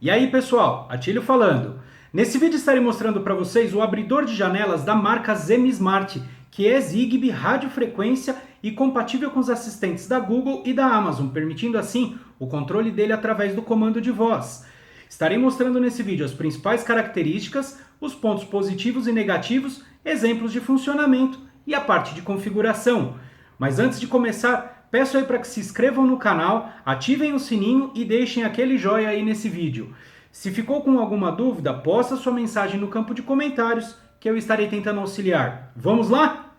E aí pessoal, Atílio falando. Nesse vídeo estarei mostrando para vocês o abridor de janelas da marca ZemiSmart, que é Zigbee, radiofrequência e compatível com os assistentes da Google e da Amazon, permitindo assim o controle dele através do comando de voz. Estarei mostrando nesse vídeo as principais características, os pontos positivos e negativos, exemplos de funcionamento e a parte de configuração. Mas antes de começar, peço aí para que se inscrevam no canal, ativem o sininho e deixem aquele joinha aí nesse vídeo. Se ficou com alguma dúvida, posta sua mensagem no campo de comentários que eu estarei tentando auxiliar. Vamos lá?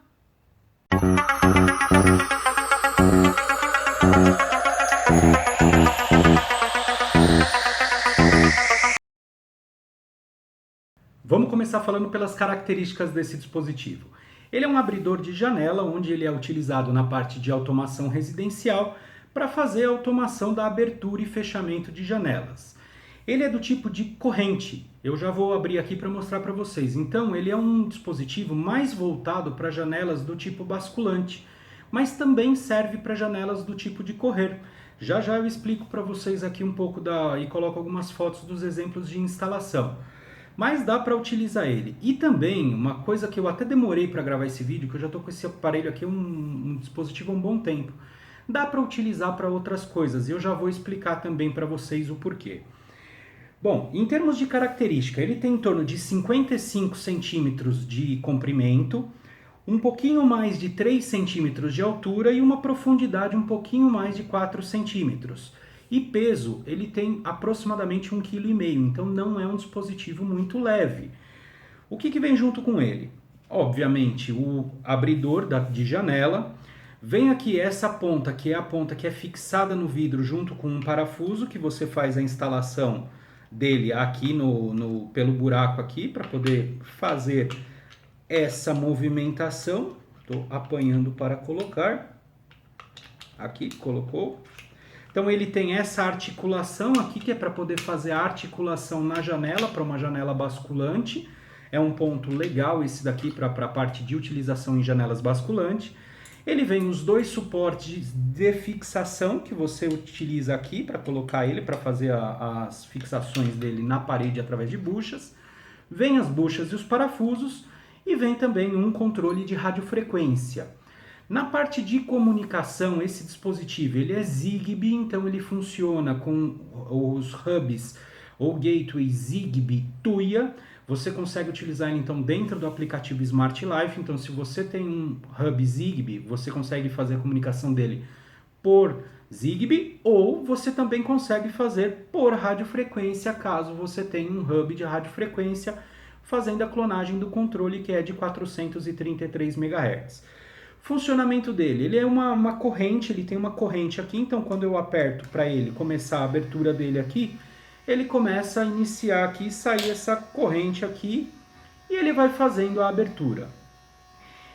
Vamos começar falando pelas características desse dispositivo. Ele é um abridor de janela, onde ele é utilizado na parte de automação residencial para fazer a automação da abertura e fechamento de janelas. Ele é do tipo de corrente, eu já vou abrir aqui para mostrar para vocês. Então ele é um dispositivo mais voltado para janelas do tipo basculante, mas também serve para janelas do tipo de correr. Já já eu explico para vocês aqui um pouco e coloco algumas fotos dos exemplos de instalação. Mas dá para utilizar ele. E também, uma coisa que eu até demorei para gravar esse vídeo, que eu já estou com esse aparelho aqui, um dispositivo há um bom tempo. Dá para utilizar para outras coisas, e eu já vou explicar também para vocês o porquê. Bom, em termos de característica, ele tem em torno de 55 centímetros de comprimento, um pouquinho mais de 3 centímetros de altura e uma profundidade um pouquinho mais de 4 centímetros. E peso, ele tem aproximadamente 1,5 kg, então não é um dispositivo muito leve. O que vem junto com ele? Obviamente, o abridor de janela. Vem aqui essa ponta, que é a ponta que é fixada no vidro junto com um parafuso, que você faz a instalação dele aqui pelo buraco aqui, para poder fazer essa movimentação. Estou apanhando para colocar. Aqui, colocou. Então ele tem essa articulação aqui, que é para poder fazer a articulação na janela, para uma janela basculante. É um ponto legal esse daqui para a parte de utilização em janelas basculantes. Ele vem os dois suportes de fixação que você utiliza aqui para colocar ele, para fazer as fixações dele na parede através de buchas. Vem as buchas e os parafusos e vem também um controle de radiofrequência. Na parte de comunicação, esse dispositivo ele é Zigbee, então ele funciona com os hubs ou gateway Zigbee TUIA. Você consegue utilizar ele então dentro do aplicativo Smart Life. Então, se você tem um hub Zigbee, você consegue fazer a comunicação dele por Zigbee, ou você também consegue fazer por radiofrequência, caso você tenha um hub de radiofrequência, fazendo a clonagem do controle, que é de 433 MHz. Funcionamento dele, ele é uma corrente, ele tem uma corrente aqui, então quando eu aperto para ele começar a abertura dele aqui, ele começa a iniciar aqui, sair essa corrente aqui, e ele vai fazendo a abertura.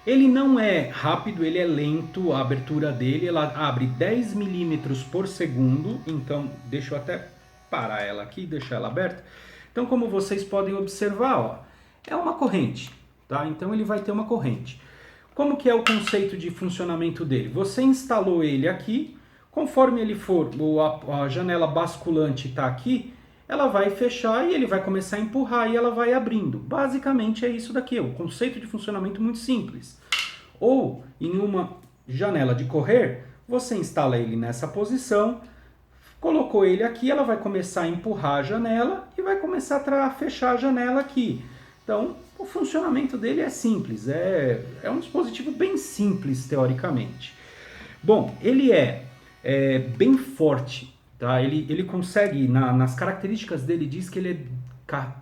Ele não é rápido, ele é lento, a abertura dele, ela abre 10 milímetros por segundo, então deixa eu até parar ela aqui, deixar ela aberta. Então como vocês podem observar, ó, é uma corrente, tá? Então ele vai ter uma corrente. Como que é o conceito de funcionamento dele? Você instalou ele aqui, conforme ele for, a janela basculante está aqui, ela vai fechar e ele vai começar a empurrar e ela vai abrindo. Basicamente é isso daqui, o conceito de funcionamento muito simples. Ou em uma janela de correr, você instala ele nessa posição, colocou ele aqui, ela vai começar a empurrar a janela e vai começar a fechar a janela aqui. Então, o funcionamento dele é simples, é um dispositivo bem simples, teoricamente. Bom, ele é bem forte, tá? Ele consegue, nas características dele, diz que ele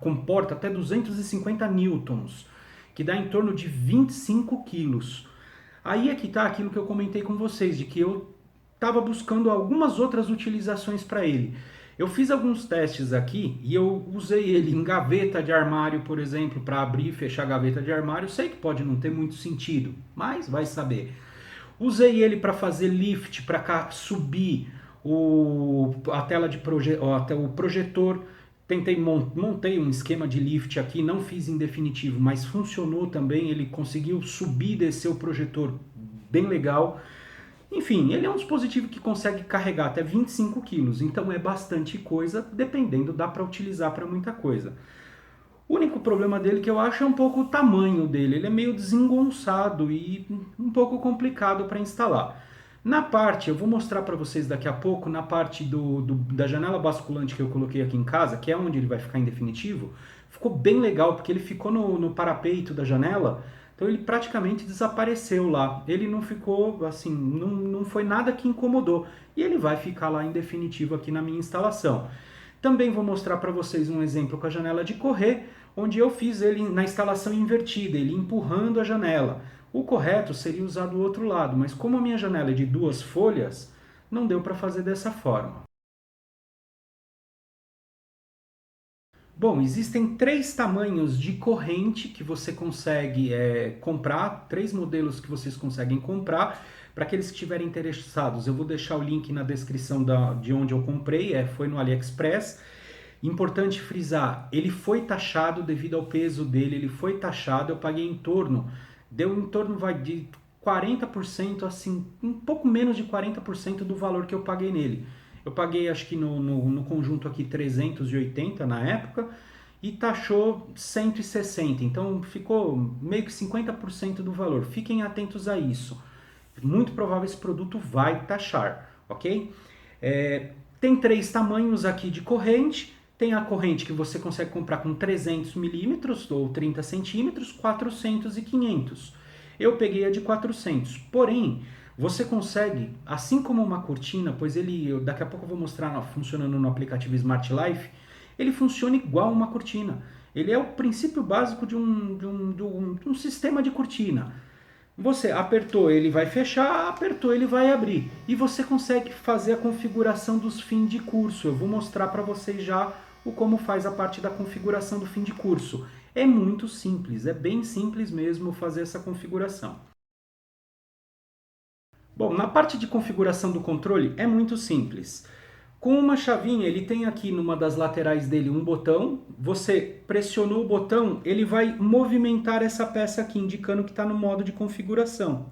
comporta até 250 newtons, que dá em torno de 25 quilos. Aí é que tá aquilo que eu comentei com vocês, de que eu estava buscando algumas outras utilizações para ele. Eu fiz alguns testes aqui e eu usei ele em gaveta de armário, por exemplo, para abrir e fechar a gaveta de armário. Sei que pode não ter muito sentido, mas vai saber. Usei ele para fazer lift, para subir a tela de o projetor. Montei um esquema de lift aqui, não fiz em definitivo, mas funcionou também. Ele conseguiu subir e descer o projetor bem legal. Enfim, ele é um dispositivo que consegue carregar até 25 quilos, então é bastante coisa, dependendo, dá para utilizar para muita coisa. O único problema dele que eu acho é um pouco o tamanho dele, ele é meio desengonçado e um pouco complicado para instalar. Na parte, eu vou mostrar para vocês daqui a pouco, na parte da janela basculante que eu coloquei aqui em casa, que é onde ele vai ficar em definitivo, ficou bem legal, porque ele ficou no parapeito da janela, então ele praticamente desapareceu lá. Ele não ficou, assim, não foi nada que incomodou. E ele vai ficar lá em definitivo aqui na minha instalação. Também vou mostrar para vocês um exemplo com a janela de correr, onde eu fiz ele na instalação invertida, ele empurrando a janela. O correto seria usar do outro lado, mas como a minha janela é de 2 folhas, não deu para fazer dessa forma. Bom, existem 3 tamanhos de corrente que você consegue comprar, 3 modelos que vocês conseguem comprar. Para aqueles que estiverem interessados, eu vou deixar o link na descrição de onde eu comprei, foi no AliExpress. Importante frisar, ele foi taxado devido ao peso dele, ele foi taxado, eu paguei deu em torno de 40%, assim, um pouco menos de 40% do valor que eu paguei nele. Eu paguei, acho que no conjunto aqui 380 na época e taxou 160, então ficou meio que 50% do valor. Fiquem atentos a isso. Muito provável esse produto vai taxar, ok? Tem 3 tamanhos aqui de corrente. Tem a corrente que você consegue comprar com 300 milímetros ou 30 centímetros, 400 e 500. Eu peguei a de 400, porém, você consegue, assim como uma cortina, pois daqui a pouco eu vou mostrar funcionando no aplicativo Smart Life, ele funciona igual uma cortina. Ele é o princípio básico de um sistema de cortina. Você apertou, ele vai fechar, apertou, ele vai abrir. E você consegue fazer a configuração dos fins de curso. Eu vou mostrar para vocês já como faz a parte da configuração do fim de curso. É muito simples, é bem simples mesmo fazer essa configuração. Bom, na parte de configuração do controle é muito simples. Com uma chavinha, ele tem aqui numa das laterais dele um botão. Você pressionou o botão, ele vai movimentar essa peça aqui, indicando que está no modo de configuração.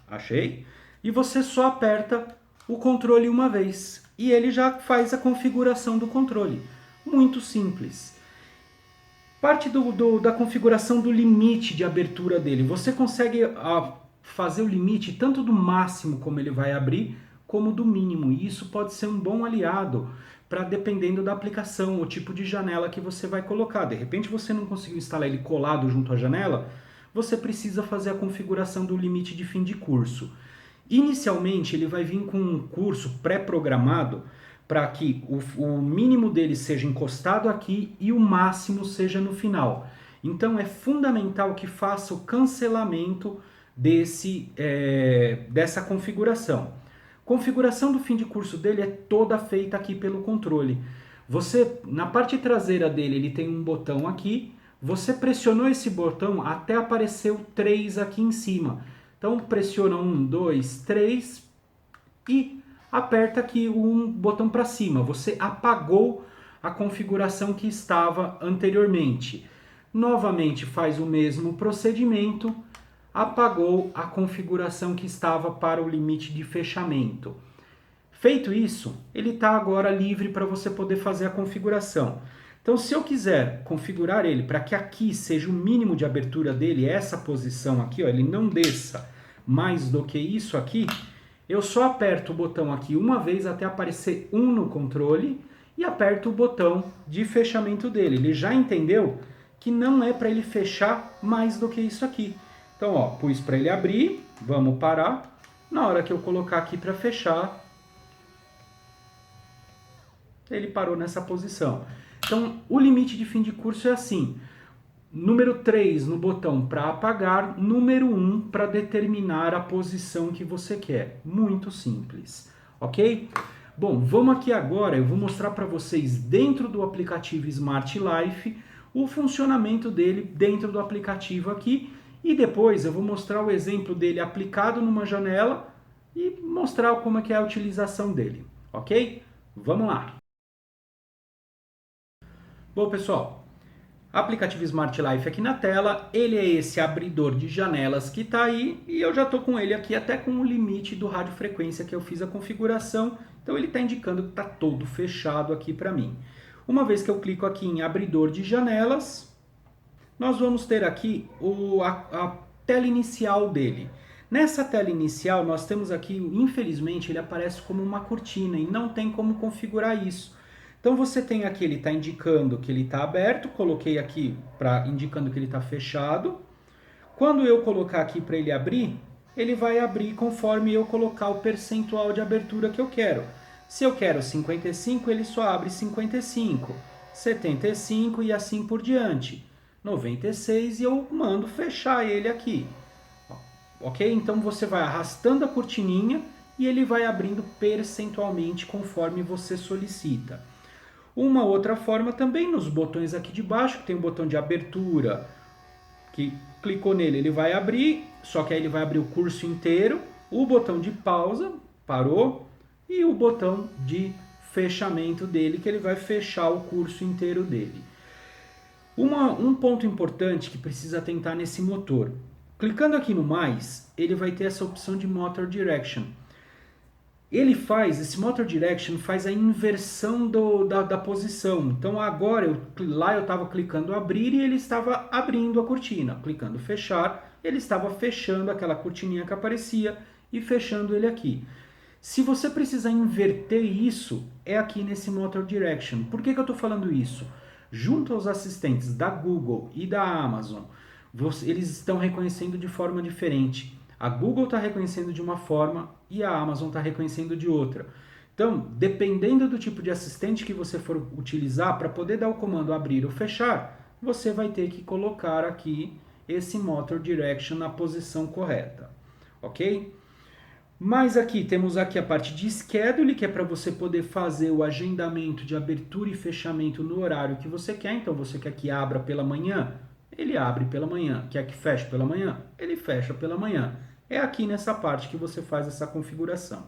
Achei? E você só aperta o controle uma vez e ele já faz a configuração do controle. Muito simples. Parte da configuração do limite de abertura dele. Você consegue fazer o limite tanto do máximo como ele vai abrir, como do mínimo. E isso pode ser um bom aliado para, dependendo da aplicação, o tipo de janela que você vai colocar. De repente você não conseguiu instalar ele colado junto à janela, você precisa fazer a configuração do limite de fim de curso. Inicialmente ele vai vir com um curso pré-programado para que o mínimo dele seja encostado aqui e o máximo seja no final. Então é fundamental que faça o cancelamento dessa configuração. Configuração do fim de curso dele é toda feita aqui pelo controle. Você, na parte traseira dele, ele tem um botão aqui. Você pressionou esse botão até aparecer o 3 aqui em cima. Então pressiona 1, 2, 3 e aperta aqui um botão para cima. Você apagou a configuração que estava anteriormente. Novamente faz o mesmo procedimento, apagou a configuração que estava para o limite de fechamento. Feito isso, ele está agora livre para você poder fazer a configuração. Então, se eu quiser configurar ele para que aqui seja o mínimo de abertura dele, essa posição aqui, ó, ele não desça mais do que isso aqui, eu só aperto o botão aqui uma vez até aparecer 1 no controle e aperto o botão de fechamento dele. Ele já entendeu que não é para ele fechar mais do que isso aqui. Então, ó, pus para ele abrir, vamos parar. Na hora que eu colocar aqui para fechar, ele parou nessa posição. Então, o limite de fim de curso é assim. Número 3 no botão para apagar, número 1 para determinar a posição que você quer. Muito simples, ok? Bom, vamos aqui agora, eu vou mostrar para vocês dentro do aplicativo Smart Life o funcionamento dele dentro do aplicativo aqui e depois eu vou mostrar o exemplo dele aplicado numa janela e mostrar como é que é a utilização dele, ok? Vamos lá! Bom, pessoal, Aplicativo Smart Life aqui na tela, ele é esse abridor de janelas que está aí e eu já estou com ele aqui até com o limite do radiofrequência que eu fiz a configuração, então ele está indicando que está todo fechado aqui para mim. Uma vez que eu clico aqui em abridor de janelas, nós vamos ter aqui a tela inicial dele. Nessa tela inicial nós temos aqui, infelizmente, ele aparece como uma cortina e não tem como configurar isso. Então você tem aqui, ele está indicando que ele está aberto, coloquei aqui indicando que ele está fechado. Quando eu colocar aqui para ele vai abrir conforme eu colocar o percentual de abertura que eu quero. Se eu quero 55, ele só abre 55, 75 e assim por diante. 96 e eu mando fechar ele aqui. Ok? Então você vai arrastando a cortininha e ele vai abrindo percentualmente conforme você solicita. Uma outra forma também nos botões aqui de baixo, tem o botão de abertura, que clicou nele, ele vai abrir, só que aí ele vai abrir o curso inteiro, o botão de pausa, parou, e o botão de fechamento dele, que ele vai fechar o curso inteiro dele. Um ponto importante que precisa atentar nesse motor, clicando aqui no mais, ele vai ter essa opção de Motor Direction. Esse Motor Direction faz a inversão da posição. Então agora, lá eu estava clicando abrir e ele estava abrindo a cortina. Clicando fechar, ele estava fechando aquela cortininha que aparecia e fechando ele aqui. Se você precisa inverter isso, é aqui nesse Motor Direction. Por que eu estou falando isso? Junto aos assistentes da Google e da Amazon, eles estão reconhecendo de forma diferente. A Google está reconhecendo de uma forma e a Amazon está reconhecendo de outra. Então, dependendo do tipo de assistente que você for utilizar para poder dar o comando abrir ou fechar, você vai ter que colocar aqui esse Motor Direction na posição correta, ok? Mas aqui temos aqui a parte de Schedule, que é para você poder fazer o agendamento de abertura e fechamento no horário que você quer. Então, você quer que abra pela manhã? Ele abre pela manhã. Quer que feche pela manhã? Ele fecha pela manhã. É aqui nessa parte que você faz essa configuração.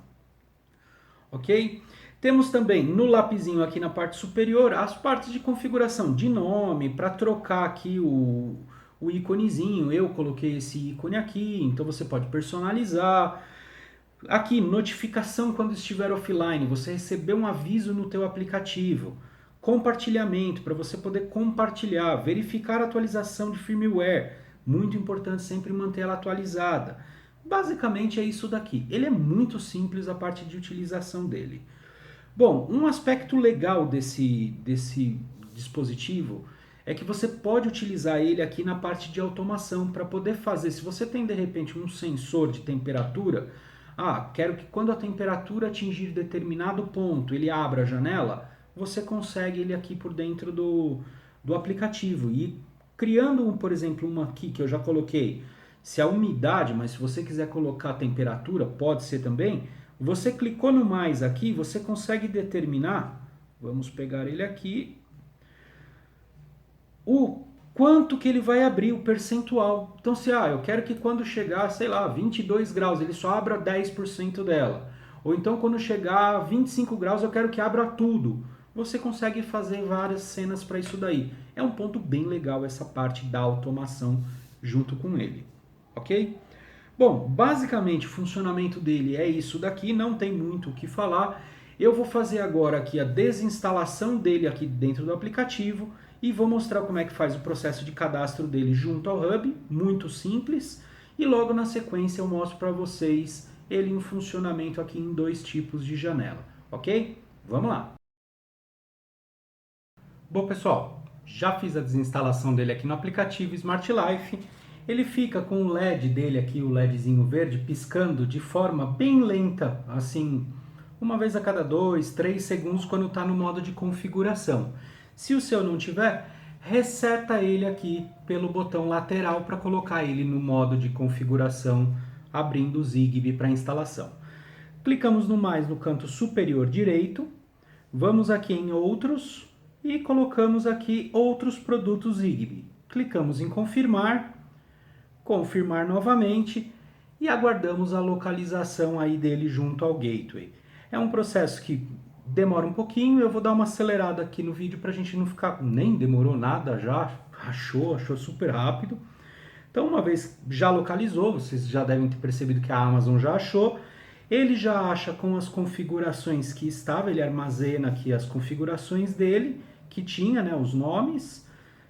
Ok? Temos também no lapisinho aqui na parte superior as partes de configuração de nome, para trocar aqui o íconezinho. Eu coloquei esse ícone aqui, então você pode personalizar. Aqui, notificação quando estiver offline, você recebeu um aviso no teu aplicativo. Compartilhamento, para você poder compartilhar, verificar a atualização de firmware, muito importante sempre manter ela atualizada. Basicamente é isso daqui, ele é muito simples a parte de utilização dele. Bom, um aspecto legal desse dispositivo é que você pode utilizar ele aqui na parte de automação para poder fazer, se você tem de repente um sensor de temperatura, quero que quando a temperatura atingir determinado ponto ele abra a janela, você consegue ele aqui por dentro do aplicativo e criando, por exemplo, uma aqui que eu já coloquei, se a umidade, mas se você quiser colocar a temperatura, pode ser também, você clicou no mais aqui, você consegue determinar, vamos pegar ele aqui, o quanto que ele vai abrir, o percentual. Então se eu quero que quando chegar, sei lá, 22 graus, ele só abra 10% dela. Ou então quando chegar a 25 graus, eu quero que abra tudo. Você consegue fazer várias cenas para isso daí. É um ponto bem legal essa parte da automação junto com ele, ok? Bom, basicamente o funcionamento dele é isso daqui, não tem muito o que falar. Eu vou fazer agora aqui a desinstalação dele aqui dentro do aplicativo e vou mostrar como é que faz o processo de cadastro dele junto ao Hub, muito simples. E logo na sequência eu mostro para vocês ele em funcionamento aqui em dois tipos de janela, ok? Vamos lá! Bom pessoal, já fiz a desinstalação dele aqui no aplicativo Smart Life. Ele fica com o LED dele aqui, o LEDzinho verde, piscando de forma bem lenta, assim, uma vez a cada 2, 3 segundos quando está no modo de configuração. Se o seu não tiver, reseta ele aqui pelo botão lateral para colocar ele no modo de configuração, abrindo o Zigbee para instalação. Clicamos no mais no canto superior direito, vamos aqui em outros e colocamos aqui outros produtos Zigbee. Clicamos em confirmar, confirmar novamente e aguardamos a localização aí dele junto ao gateway. É um processo que demora um pouquinho, eu vou dar uma acelerada aqui no vídeo para a gente não ficar, nem demorou nada já, achou super rápido. Então, uma vez já localizou, vocês já devem ter percebido que a Amazon já achou, ele já acha com as configurações que estava, ele armazena aqui as configurações dele, que tinha, né, os nomes,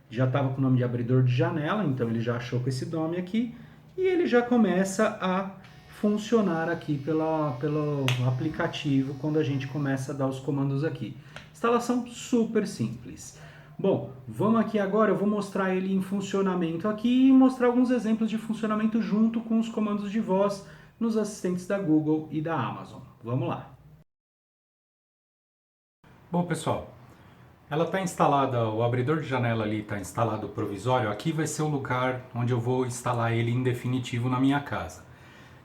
já estava com o nome de abridor de janela, então ele já achou com esse nome aqui, e ele já começa a funcionar aqui pelo aplicativo quando a gente começa a dar os comandos aqui. Instalação super simples. Bom, vamos aqui agora, eu vou mostrar ele em funcionamento aqui e mostrar alguns exemplos de funcionamento junto com os comandos de voz nos assistentes da Google e da Amazon. Vamos lá. Bom, pessoal, ela está instalada, o abridor de janela ali está instalado provisório. Aqui vai ser o lugar onde eu vou instalar ele em definitivo na minha casa.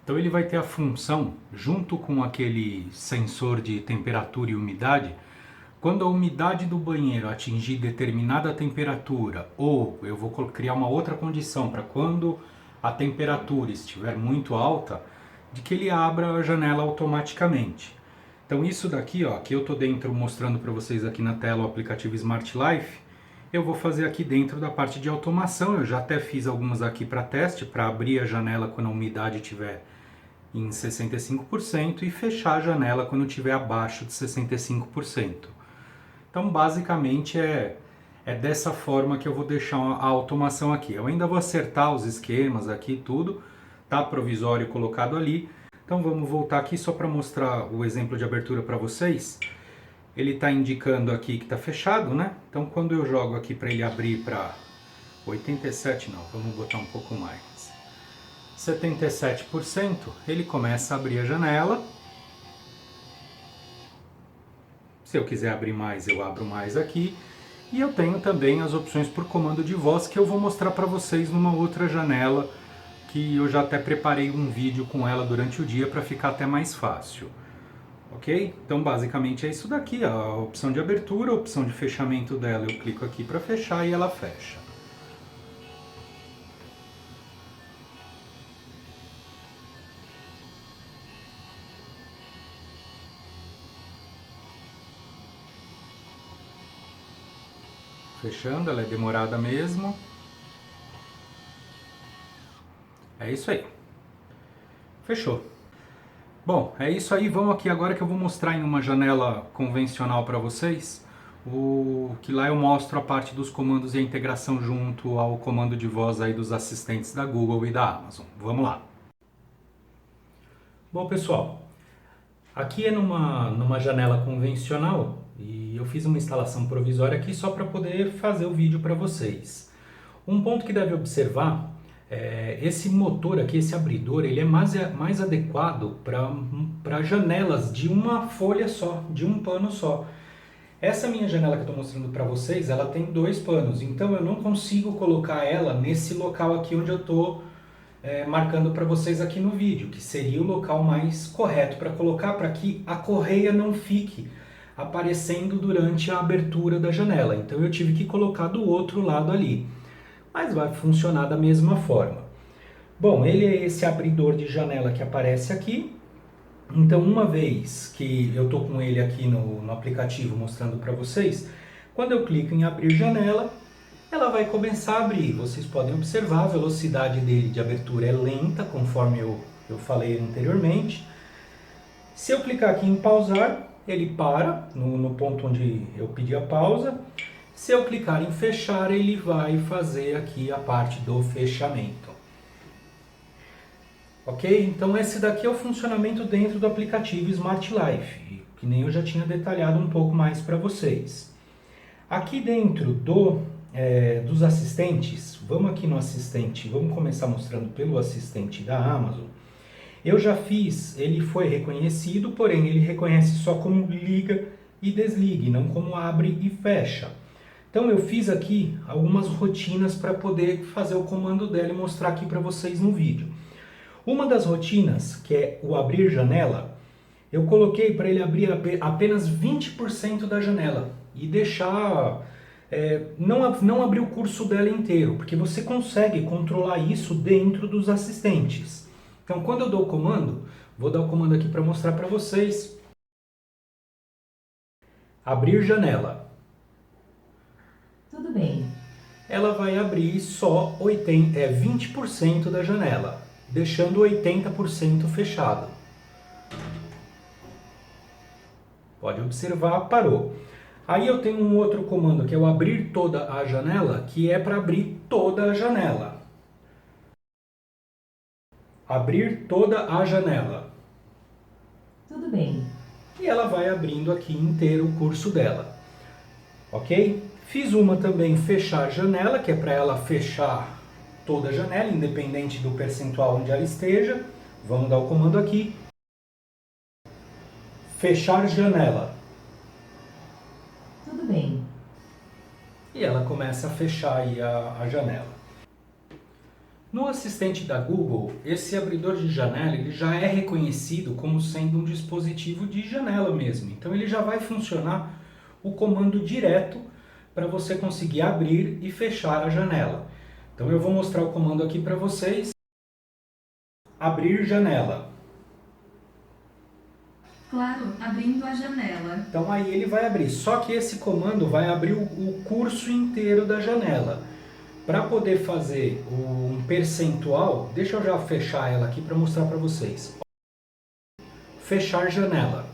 Então ele vai ter a função, junto com aquele sensor de temperatura e umidade, quando a umidade do banheiro atingir determinada temperatura, ou eu vou criar uma outra condição para quando a temperatura estiver muito alta, de que ele abra a janela automaticamente. Então isso daqui, ó, aqui eu estou dentro mostrando para vocês aqui na tela o aplicativo Smart Life, eu vou fazer aqui dentro da parte de automação. Eu já até fiz algumas aqui para teste, para abrir a janela quando a umidade estiver em 65% e fechar a janela quando estiver abaixo de 65%. Então basicamente é dessa forma que eu vou deixar a automação aqui. Eu ainda vou acertar os esquemas aqui, tudo, tá provisório colocado ali. Então vamos voltar aqui só para mostrar o exemplo de abertura para vocês. Ele está indicando aqui que está fechado, né? Então quando eu jogo aqui para ele abrir para 87, não, vamos botar um pouco mais. 77%, ele começa a abrir a janela. Se eu quiser abrir mais, eu abro mais aqui. E eu tenho também as opções por comando de voz que eu vou mostrar para vocês numa outra janela, que eu já até preparei um vídeo com ela durante o dia para ficar até mais fácil. Ok? Então basicamente é isso daqui, a opção de abertura, a opção de fechamento dela, eu clico aqui para fechar e ela fecha. Fechando, ela é demorada mesmo. É isso aí. Fechou. Bom, é isso aí. Vamos aqui agora que eu vou mostrar em uma janela convencional para vocês. Que lá eu mostro a parte dos comandos e a integração junto ao comando de voz aí dos assistentes da Google e da Amazon. Vamos lá. Bom, pessoal, aqui é numa janela convencional e eu fiz uma instalação provisória aqui só para poder fazer o vídeo para vocês. Um ponto que deve observar é esse motor aqui, esse abridor, ele é mais adequado para janelas de uma folha só, de um pano só. Essa minha janela que eu estou mostrando para vocês, ela tem 2 panos, então eu não consigo colocar ela nesse local aqui onde eu estou marcando para vocês aqui no vídeo, que seria o local mais correto para colocar, para que a correia não fique aparecendo durante a abertura da janela. Então eu tive que colocar do outro lado ali, mas vai funcionar da mesma forma. Bom, ele é esse abridor de janela que aparece aqui. Então uma vez que eu estou com ele aqui no aplicativo mostrando para vocês, quando eu clico em abrir janela, ela vai começar a abrir. Vocês podem observar, a velocidade dele de abertura é lenta, conforme eu falei anteriormente. Se eu clicar aqui em pausar, ele para no ponto onde eu pedi a pausa. Se eu clicar em fechar, ele vai fazer aqui a parte do fechamento. Ok? Então esse daqui é o funcionamento dentro do aplicativo Smart Life, que nem eu já tinha detalhado um pouco mais para vocês. Aqui dentro dos assistentes, vamos aqui no assistente, vamos começar mostrando pelo assistente da Amazon. Eu já fiz, ele foi reconhecido, porém ele reconhece só como liga e desligue, não como abre e fecha. Então eu fiz aqui algumas rotinas para poder fazer o comando dela e mostrar aqui para vocês no vídeo. Uma das rotinas, que é o abrir janela, eu coloquei para ele abrir apenas 20% da janela e deixar, não abrir o curso dela inteiro, porque você consegue controlar isso dentro dos assistentes. Então quando eu dou o comando, vou dar o comando aqui para mostrar para vocês. Abrir janela. Tudo bem. Ela vai abrir só 20% da janela, deixando 80% fechado. Pode observar, parou. Aí eu tenho um outro comando que é o abrir toda a janela, que é para abrir toda a janela. Abrir toda a janela. Tudo bem. E ela vai abrindo aqui inteiro o curso dela. Ok? Fiz uma também fechar janela, que é para ela fechar toda a janela, independente do percentual onde ela esteja. Vamos dar o comando aqui. Fechar janela. Tudo bem. E ela começa a fechar aí a janela. No assistente da Google, esse abridor de janela ele já é reconhecido como sendo um dispositivo de janela mesmo. Então ele já vai funcionar o comando direto para você conseguir abrir e fechar a janela. Então eu vou mostrar o comando aqui para vocês. Abrir janela. Claro, abrindo a janela. Então aí ele vai abrir, só que esse comando vai abrir o curso inteiro da janela. Para poder fazer um percentual, deixa eu já fechar ela aqui para mostrar para vocês. Fechar janela.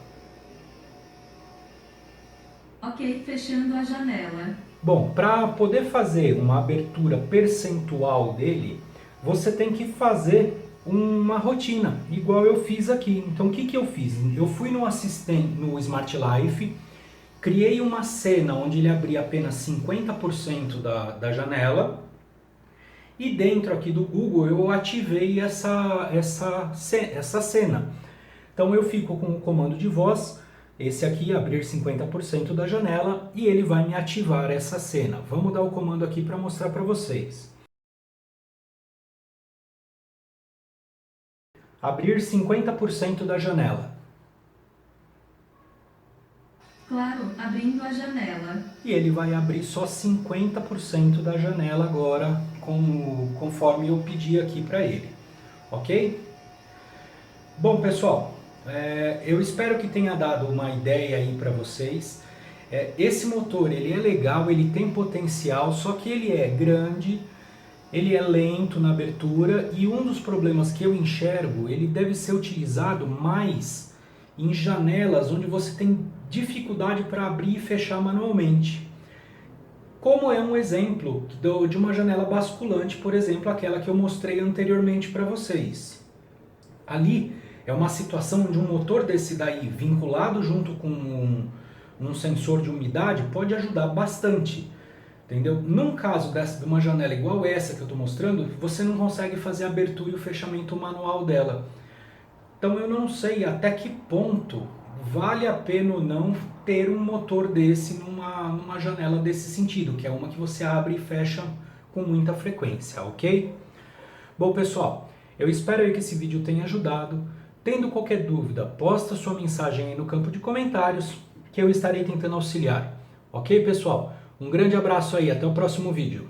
Ok, fechando a janela. Bom, para poder fazer uma abertura percentual dele, você tem que fazer uma rotina, igual eu fiz aqui. Então o que eu fiz? Eu fui no assistente, no Smart Life, criei uma cena onde ele abria apenas 50% da janela. E dentro aqui do Google eu ativei essa cena. Então eu fico com o comando de voz, esse aqui, abrir 50% da janela, e ele vai me ativar essa cena. Vamos dar o comando aqui para mostrar para vocês. Abrir 50% da janela. Claro, abrindo a janela. E ele vai abrir só 50% da janela agora, conforme eu pedi aqui para ele. Ok? Bom, pessoal, eu espero que tenha dado uma ideia aí para vocês. Esse motor ele é legal, ele tem potencial, só que ele é grande, ele é lento na abertura e um dos problemas que eu enxergo, ele deve ser utilizado mais em janelas onde você tem dificuldade para abrir e fechar manualmente. Como é um exemplo de uma janela basculante, por exemplo, aquela que eu mostrei anteriormente para vocês. Ali é uma situação onde um motor desse daí, vinculado junto com um sensor de umidade, pode ajudar bastante. Entendeu? Num caso de uma janela igual essa que eu estou mostrando, você não consegue fazer a abertura e o fechamento manual dela. Então eu não sei até que ponto vale a pena ou não ter um motor desse numa janela desse sentido, que é uma que você abre e fecha com muita frequência, ok? Bom, pessoal, eu espero aí que esse vídeo tenha ajudado. Tendo qualquer dúvida, posta sua mensagem aí no campo de comentários que eu estarei tentando auxiliar. Ok, pessoal? Um grande abraço aí, até o próximo vídeo.